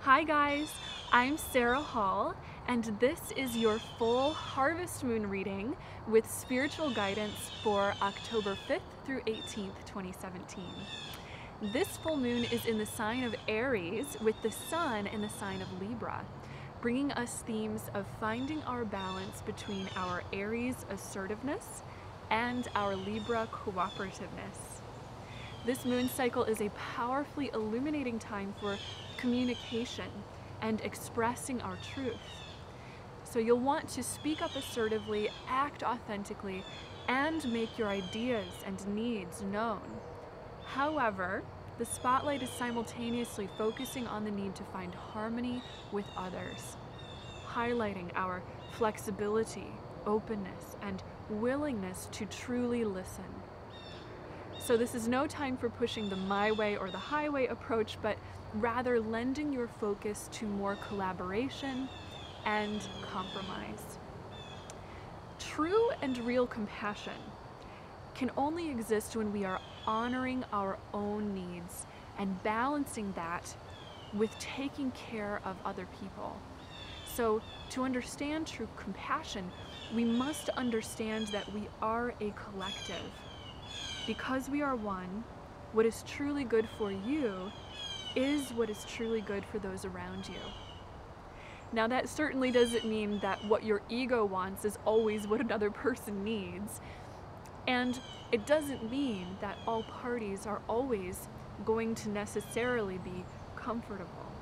Hi guys, I'm Sarah Hall, and this is your full harvest moon reading with spiritual guidance for October 5th through 18th, 2017. This full moon is in the sign of Aries with the sun in the sign of Libra, bringing us themes of finding our balance between our Aries assertiveness and our Libra cooperativeness. This moon cycle is a powerfully illuminating time for communication and expressing our truth. So you'll want to speak up assertively, act authentically, and make your ideas and needs known. However, the spotlight is simultaneously focusing on the need to find harmony with others, highlighting our flexibility, openness, and willingness to truly listen. So this is no time for pushing the my way or the highway approach, but rather lending your focus to more collaboration and compromise. True and real compassion can only exist when we are honoring our own needs and balancing that with taking care of other people. So to understand true compassion, we must understand that we are a collective. Because we are one, what is truly good for you is what is truly good for those around you. Now that certainly doesn't mean that what your ego wants is always what another person needs. And it doesn't mean that all parties are always going to necessarily be comfortable.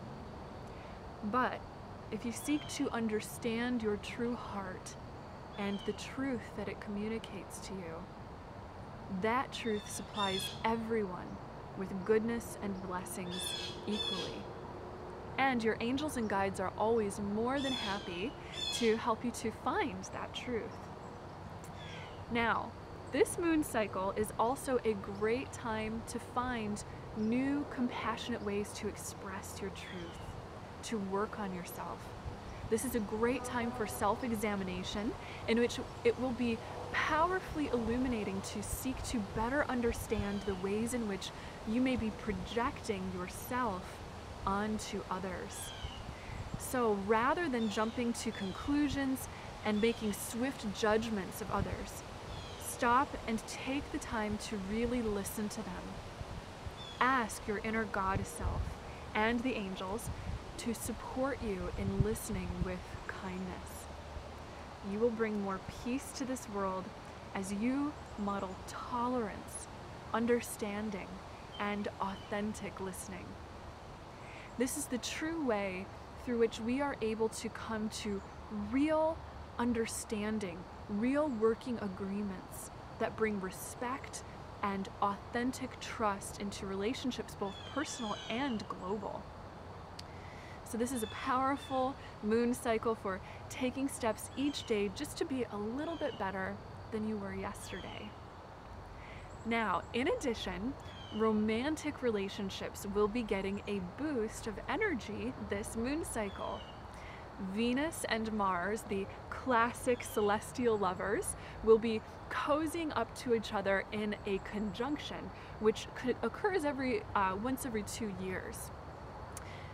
But if you seek to understand your true heart and the truth that it communicates to you, that truth supplies everyone with goodness and blessings equally. And your angels and guides are always more than happy to help you to find that truth. Now, this moon cycle is also a great time to find new compassionate ways to express your truth, to work on yourself. This is a great time for self-examination in which it will be powerfully illuminating to seek to better understand the ways in which you may be projecting yourself onto others. So rather than jumping to conclusions and making swift judgments of others, stop and take the time to really listen to them. Ask your inner God self and the angels to support you in listening with kindness. You will bring more peace to this world as you model tolerance, understanding, and authentic listening. This is the true way through which we are able to come to real understanding, real working agreements that bring respect and authentic trust into relationships, both personal and global. So this is a powerful moon cycle for taking steps each day just to be a little bit better than you were yesterday. Now, in addition, romantic relationships will be getting a boost of energy this moon cycle. Venus and Mars, the classic celestial lovers, will be cozying up to each other in a conjunction, which occurs once every 2 years.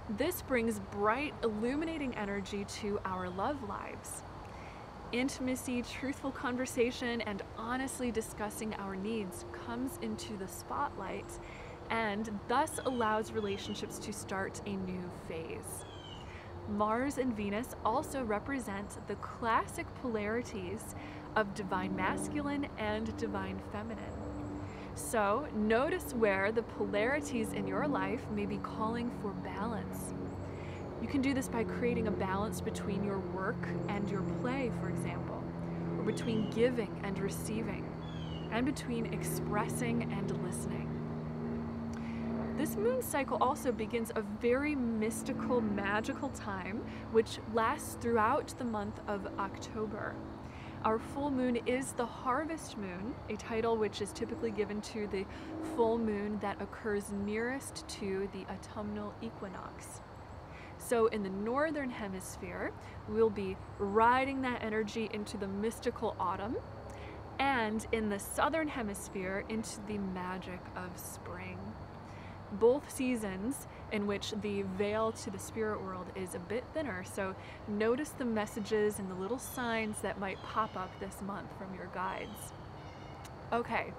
This brings bright, illuminating energy to our love lives. Intimacy, truthful conversation, and honestly discussing our needs comes into the spotlight and thus allows relationships to start a new phase. Mars and Venus also represent the classic polarities of divine masculine and divine feminine. So notice where the polarities in your life may be calling for balance. You can do this by creating a balance between your work and your play, for example, or between giving and receiving, and between expressing and listening. This moon cycle also begins a very mystical, magical time, which lasts throughout the month of October. Our full moon is the harvest moon, a title which is typically given to the full moon that occurs nearest to the autumnal equinox. So in the northern hemisphere, we'll be riding that energy into the mystical autumn, and in the southern hemisphere into the magic of spring. Both seasons in which the veil to the spirit world is a bit thinner. So notice the messages and the little signs that might pop up this month from your guides. Okay,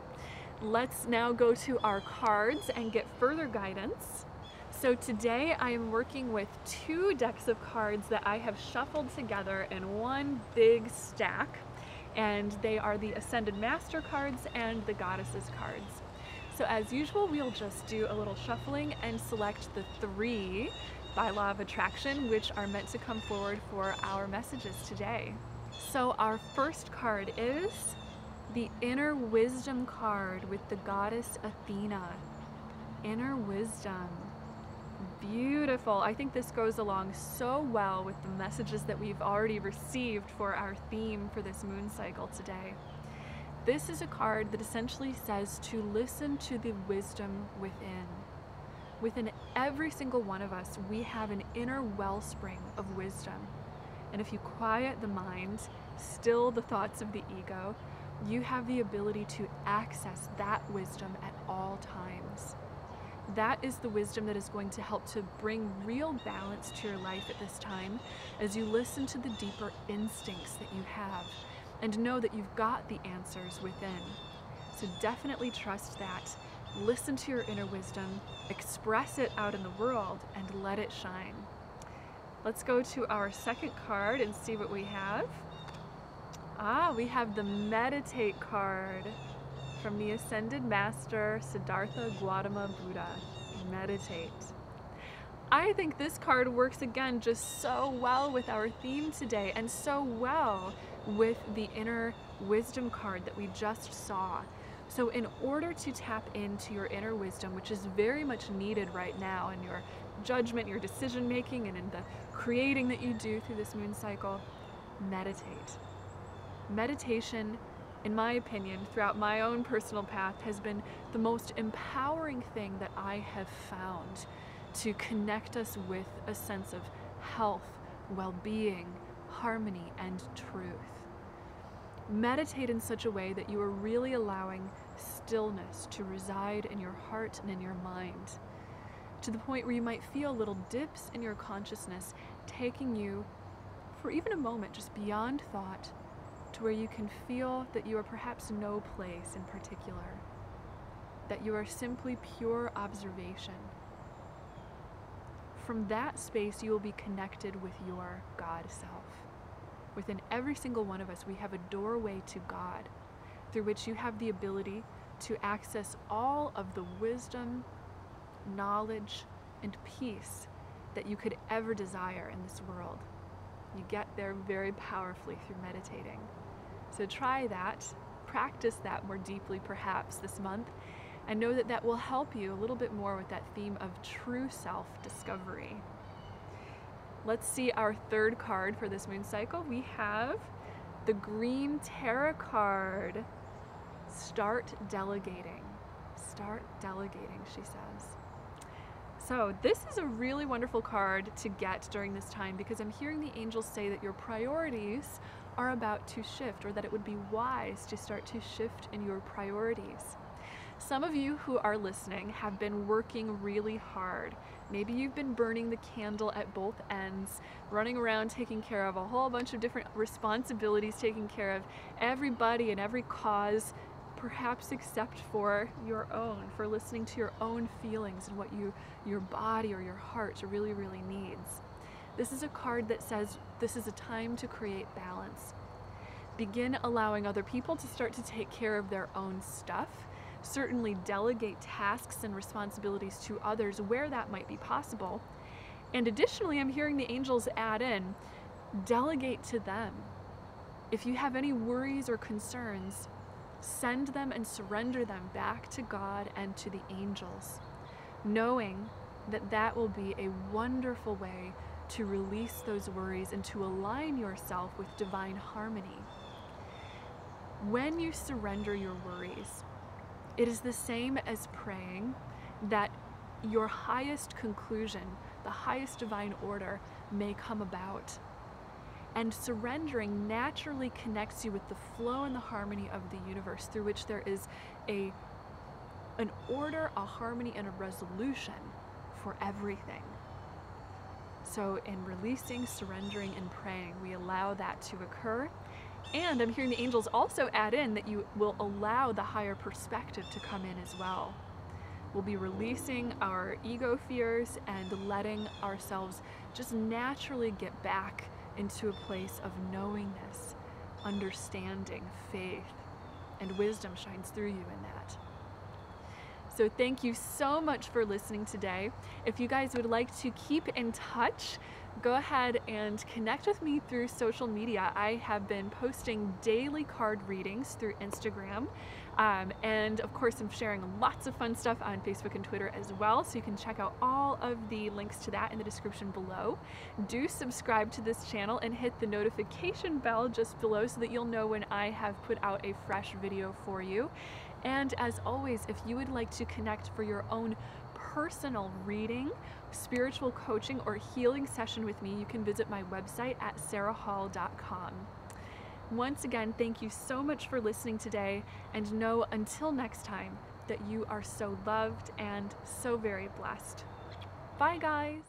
let's now go to our cards and get further guidance. So today I am working with 2 decks of cards that I have shuffled together in one big stack, and they are the Ascended Master cards and the Goddesses cards. So as usual, we'll just do a little shuffling and select the 3 by law of attraction, which are meant to come forward for our messages today. So our first card is the Inner Wisdom card with the goddess Athena. Inner Wisdom. Beautiful. I think this goes along so well with the messages that we've already received for our theme for this moon cycle today. This is a card that essentially says to listen to the wisdom within. Within every single one of us, we have an inner wellspring of wisdom. And if you quiet the mind, still the thoughts of the ego, you have the ability to access that wisdom at all times. That is the wisdom that is going to help to bring real balance to your life at this time as you listen to the deeper instincts that you have and know that you've got the answers within. So definitely trust that. Listen to your inner wisdom, express it out in the world, and let it shine. Let's go to our second card and see what we have. We have the Meditate card from the Ascended Master Siddhartha Gautama Buddha. Meditate. I think this card works again just so well with our theme today, and so well with the Inner Wisdom card that we just saw. So in order to tap into your inner wisdom, which is very much needed right now in your judgment, your decision making, and in the creating that you do through this moon cycle, meditate. Meditation, in my opinion, throughout my own personal path, has been the most empowering thing that I have found to connect us with a sense of health, well-being, harmony, and truth. Meditate in such a way that you are really allowing stillness to reside in your heart and in your mind, to the point where you might feel little dips in your consciousness taking you, for even a moment, just beyond thought, to where you can feel that you are perhaps no place in particular, that you are simply pure observation. From that space, you will be connected with your God self. Within every single one of us, we have a doorway to God through which you have the ability to access all of the wisdom, knowledge, and peace that you could ever desire in this world. You get there very powerfully through meditating. So try that, practice that more deeply perhaps this month, and know that that will help you a little bit more with that theme of true self-discovery. Let's see our third card for this moon cycle. We have the Green Tarot card. Start delegating. Start delegating, she says. So this is a really wonderful card to get during this time because I'm hearing the angels say that your priorities are about to shift, or that it would be wise to start to shift in your priorities. Some of you who are listening have been working really hard. Maybe you've been burning the candle at both ends, running around taking care of a whole bunch of different responsibilities, taking care of everybody and every cause, perhaps except for your own, for listening to your own feelings and what your body or your heart really, really needs. This is a card that says this is a time to create balance. Begin allowing other people to start to take care of their own stuff. Certainly delegate tasks and responsibilities to others where that might be possible. And additionally, I'm hearing the angels add in, delegate to them. If you have any worries or concerns, send them and surrender them back to God and to the angels, knowing that that will be a wonderful way to release those worries and to align yourself with divine harmony. When you surrender your worries, it is the same as praying that your highest conclusion, the highest divine order, may come about. And surrendering naturally connects you with the flow and the harmony of the universe, through which there is an order, a harmony, and a resolution for everything. So in releasing, surrendering, and praying, we allow that to occur. And I'm hearing the angels also add in that you will allow the higher perspective to come in as well. We'll be releasing our ego fears and letting ourselves just naturally get back into a place of knowingness, understanding, faith, and wisdom shines through you in that. So thank you so much for listening today. If you guys would like to keep in touch, go ahead and connect with me through social media. I have been posting daily card readings through Instagram. And of course, I'm sharing lots of fun stuff on Facebook and Twitter as well. So you can check out all of the links to that in the description below. Do subscribe to this channel and hit the notification bell just below so that you'll know when I have put out a fresh video for you. And as always, if you would like to connect for your own personal reading, spiritual coaching, or healing session with me, you can visit my website at sarahhall.com. Once again, thank you so much for listening today, and know until next time that you are so loved and so very blessed. Bye, guys.